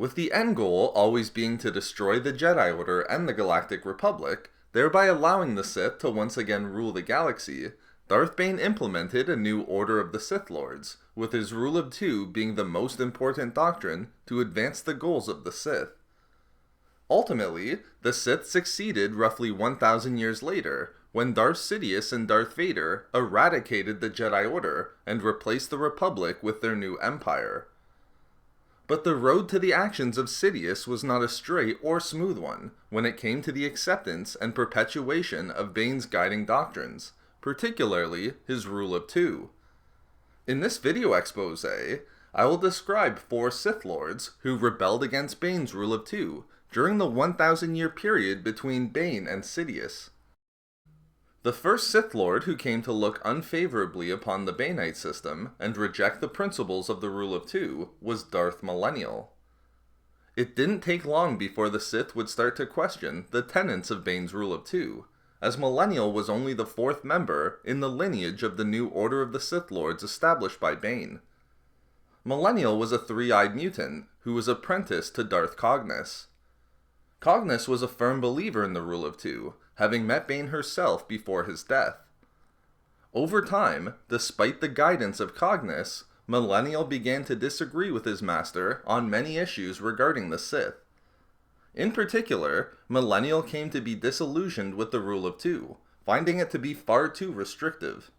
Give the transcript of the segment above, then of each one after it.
with the end goal always being to destroy the Jedi Order and the Galactic Republic, thereby allowing the Sith to once again rule the galaxy. Darth Bane implemented a new Order of the Sith Lords, with his Rule of Two being the most important doctrine to advance the goals of the Sith. Ultimately, the Sith succeeded roughly 1,000 years later, when Darth Sidious and Darth Vader eradicated the Jedi Order and replaced the Republic with their new empire. But the road to the actions of Sidious was not a straight or smooth one when it came to the acceptance and perpetuation of Bane's guiding doctrines, particularly his Rule of Two. In this video expose, I will describe 4 Sith Lords who rebelled against Bane's Rule of Two during the 1,000-year period between Bane and Sidious. The first Sith Lord who came to look unfavorably upon the Baneite system and reject the principles of the Rule of Two was Darth Millenial. It didn't take long before the Sith would start to question the tenets of Bane's Rule of Two, as Millenial was only the 4th member in the lineage of the new Order of the Sith Lords established by Bane. Millenial was a 3-eyed mutant who was apprenticed to Darth Cognus. Cognus was a firm believer in the Rule of Two, having met Bane herself before his death. Over time, despite the guidance of Cognus, Millenial began to disagree with his master on many issues regarding the Sith. In particular, Millenial came to be disillusioned with the Rule of Two, finding it to be far too restrictive.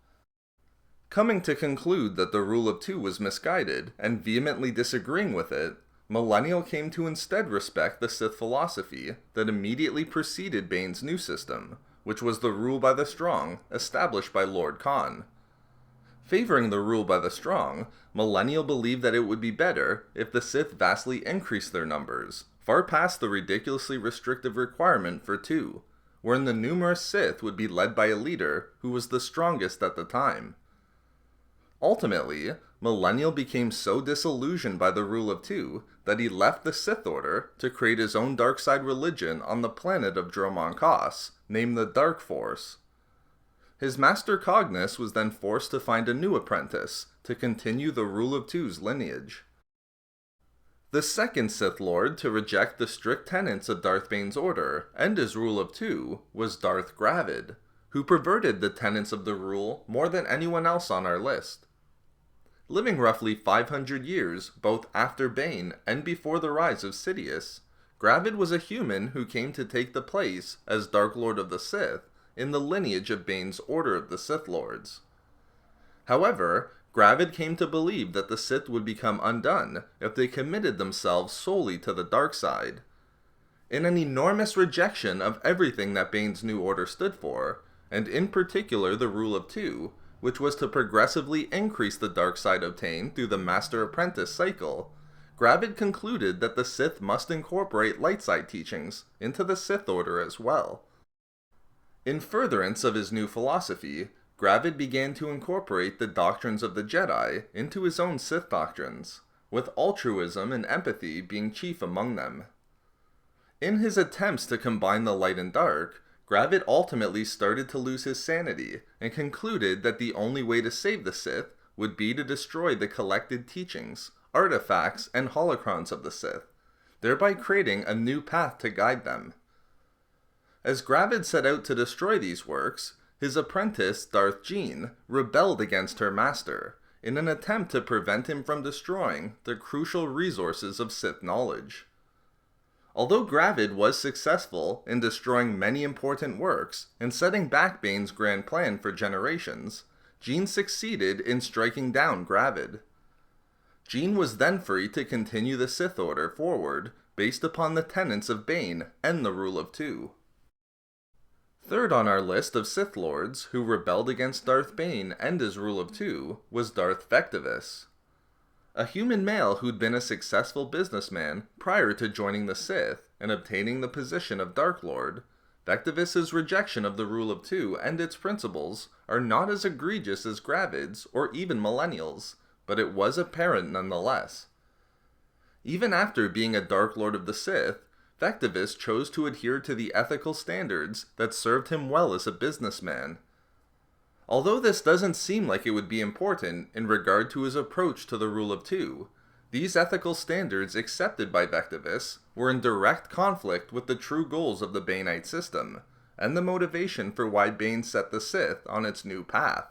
Coming to conclude that the Rule of Two was misguided, and vehemently disagreeing with it, Millenial came to instead respect the Sith philosophy that immediately preceded Bane's new system, which was the rule by the strong established by Lord Khan. Favoring the rule by the strong, Millenial believed that it would be better if the Sith vastly increased their numbers, far past the ridiculously restrictive requirement for 2, wherein the numerous Sith would be led by a leader who was the strongest at the time. Ultimately, Millenial became so disillusioned by the Rule of Two that he left the Sith Order to create his own dark side religion on the planet of Dromon Kos, named the Dark Force. His master Cognus was then forced to find a new apprentice to continue the Rule of Two's lineage. The second Sith Lord to reject the strict tenets of Darth Bane's order and his Rule of Two was Darth Gravid, who perverted the tenets of the rule more than anyone else on our list. Living roughly 500 years both after Bane and before the rise of Sidious, Gravid was a human who came to take the place as Dark Lord of the Sith in the lineage of Bane's Order of the Sith Lords. However, Gravid came to believe that the Sith would become undone if they committed themselves solely to the dark side. In an enormous rejection of everything that Bane's new order stood for, and in particular the Rule of Two, which was to progressively increase the dark side obtained through the master-apprentice cycle, Gravid concluded that the Sith must incorporate light side teachings into the Sith Order as well. In furtherance of his new philosophy, Gravid began to incorporate the doctrines of the Jedi into his own Sith doctrines, with altruism and empathy being chief among them. In his attempts to combine the light and dark, Gravid ultimately started to lose his sanity and concluded that the only way to save the Sith would be to destroy the collected teachings, artifacts, and holocrons of the Sith, thereby creating a new path to guide them. As Gravid set out to destroy these works, his apprentice, Darth Jean, rebelled against her master, in an attempt to prevent him from destroying the crucial resources of Sith knowledge. Although Gravid was successful in destroying many important works and setting back Bane's grand plan for generations, Jean succeeded in striking down Gravid. Jean was then free to continue the Sith Order forward based upon the tenets of Bane and the Rule of Two. Third on our list of Sith Lords who rebelled against Darth Bane and his Rule of Two was Darth Vectivus. A human male who'd been a successful businessman prior to joining the Sith and obtaining the position of Dark Lord, Vectivus's rejection of the Rule of Two and its principles are not as egregious as Gravid's or even Millenial's, but it was apparent nonetheless. Even after being a Dark Lord of the Sith, Vectivus chose to adhere to the ethical standards that served him well as a businessman. Although this doesn't seem like it would be important in regard to his approach to the Rule of Two, These ethical standards accepted by Vectivus were in direct conflict with the true goals of the Baneite system, and the motivation for why Bane set the Sith on its new path.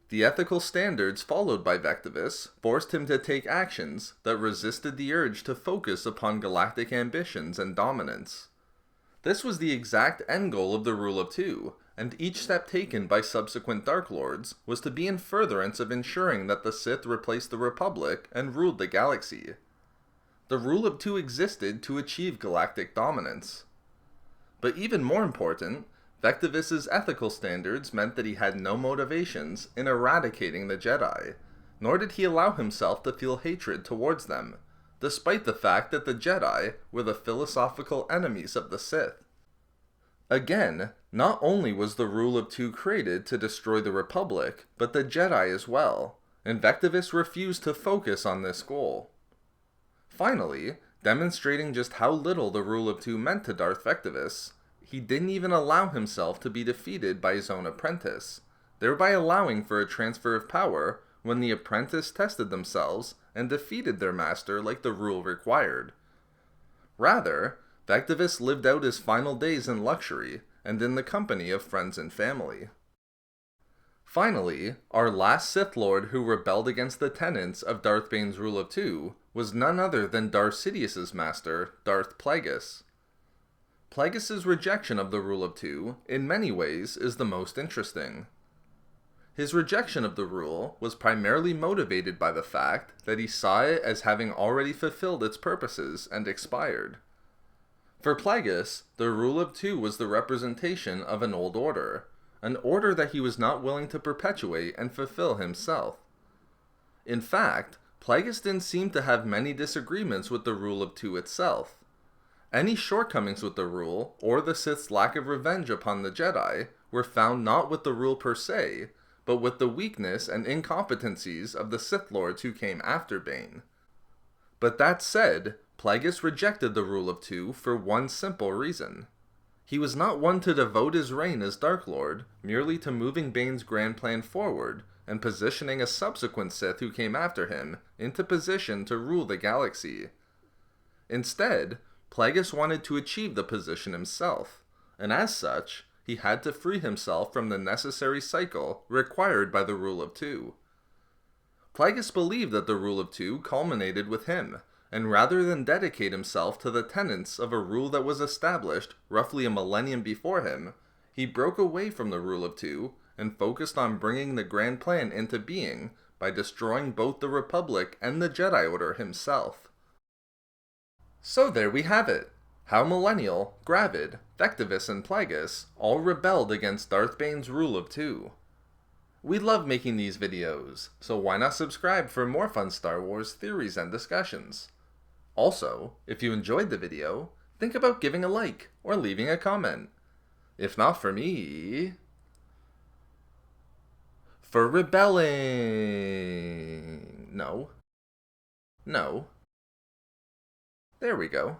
The ethical standards followed by Vectivus forced him to take actions that resisted the urge to focus upon galactic ambitions and dominance. This was the exact end goal of the Rule of Two, and each step taken by subsequent Dark Lords was to be in furtherance of ensuring that the Sith replaced the Republic and ruled the galaxy. The Rule of Two existed to achieve galactic dominance. But even more important, Vectivus's ethical standards meant that he had no motivations in eradicating the Jedi, nor did he allow himself to feel hatred towards them, despite the fact that the Jedi were the philosophical enemies of the Sith. Again, not only was the Rule of Two created to destroy the Republic, but the Jedi as well, and Vectivus refused to focus on this goal. Finally, demonstrating just how little the Rule of Two meant to Darth Vectivus, he didn't even allow himself to be defeated by his own apprentice, thereby allowing for a transfer of power when the apprentice tested themselves and defeated their master like the rule required. Rather, Vectivus lived out his final days in luxury and in the company of friends and family. Finally, our last Sith Lord who rebelled against the tenets of Darth Bane's Rule of Two was none other than Darth Sidious's master, Darth Plagueis. Plagueis' rejection of the Rule of Two, in many ways, is the most interesting. His rejection of the rule was primarily motivated by the fact that he saw it as having already fulfilled its purposes and expired. For Plagueis, the Rule of Two was the representation of an old order, an order that he was not willing to perpetuate and fulfill himself. In fact, Plagueis didn't seem to have many disagreements with the Rule of Two itself. Any shortcomings with the rule, or the Sith's lack of revenge upon the Jedi, were found not with the rule per se, but with the weakness and incompetencies of the Sith Lords who came after Bane. But that said, Plagueis rejected the Rule of Two for one simple reason. He was not one to devote his reign as Dark Lord merely to moving Bane's grand plan forward and positioning a subsequent Sith who came after him into position to rule the galaxy. Instead, Plagueis wanted to achieve the position himself, and as such, he had to free himself from the necessary cycle required by the Rule of Two. Plagueis believed that the Rule of Two culminated with him, and rather than dedicate himself to the tenets of a rule that was established roughly a millennium before him, he broke away from the Rule of Two and focused on bringing the grand plan into being by destroying both the Republic and the Jedi Order himself. So there we have it. How Millenial, Gravid, Vectivus, and Plagueis all rebelled against Darth Bane's Rule of Two. We love making these videos, so why not subscribe for more fun Star Wars theories and discussions? Also, if you enjoyed the video, think about giving a like or leaving a comment. If not for me, for rebelling. No. There we go.